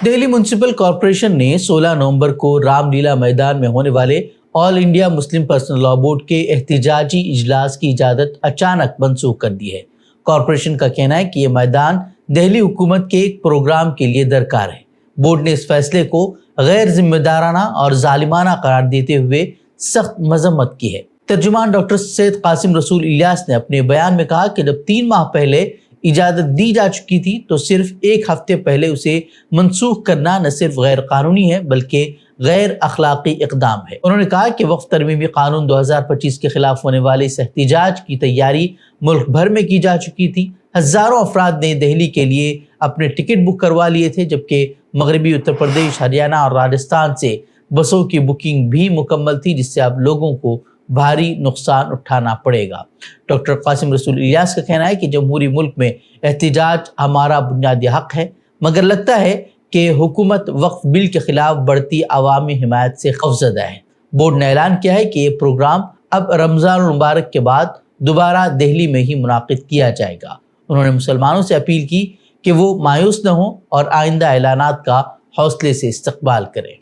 Delhi municipal corporation نے 16 نومبر کو رام لیلا میدان میں ہونے والے All India Muslim Personal Law Board کے احتجاجی اجلاس کی اجازت اچانک منسوخ کر دی ہے۔ کارپوریشن کا کہنا ہے کہ یہ میدان دہلی حکومت کے ایک پروگرام کے لیے درکار ہے۔ بورڈ نے اس فیصلے کو غیر ذمہ دارانہ اور ظالمانہ قرار دیتے ہوئے سخت مذمت کی ہے۔ ترجمان ڈاکٹر سید قاسم رسول الیاس نے اپنے بیان میں کہا کہ جب 3 ماہ پہلے اجازت دی جا چکی تھی تو صرف 1 ہفتے پہلے اسے منسوخ کرنا نہ صرف غیر قانونی ہے بلکہ غیر اخلاقی اقدام ہے۔ انہوں نے کہا کہ وقف ترمیمی قانون 2025 کے خلاف ہونے والے اس احتجاج کی تیاری ملک بھر میں کی جا چکی تھی۔ ہزاروں افراد نے دہلی کے لیے اپنے ٹکٹ بک کروا لیے تھے، جبکہ مغربی اتر پردیش، ہریانہ اور راجستھان سے بسوں کی بکنگ بھی مکمل تھی، جس سے اب لوگوں کو بھاری نقصان اٹھانا پڑے گا۔ ڈاکٹر قاسم رسول الیاس کا کہنا ہے کہ جمہوری ملک میں احتجاج ہمارا بنیادی حق ہے، مگر لگتا ہے کہ حکومت وقف بل کے خلاف بڑھتی عوامی حمایت سے خوفزدہ ہے۔ بورڈ نے اعلان کیا ہے کہ یہ پروگرام اب رمضان المبارک کے بعد دوبارہ دہلی میں ہی منعقد کیا جائے گا۔ انہوں نے مسلمانوں سے اپیل کی کہ وہ مایوس نہ ہوں اور آئندہ اعلانات کا حوصلے سے استقبال کریں۔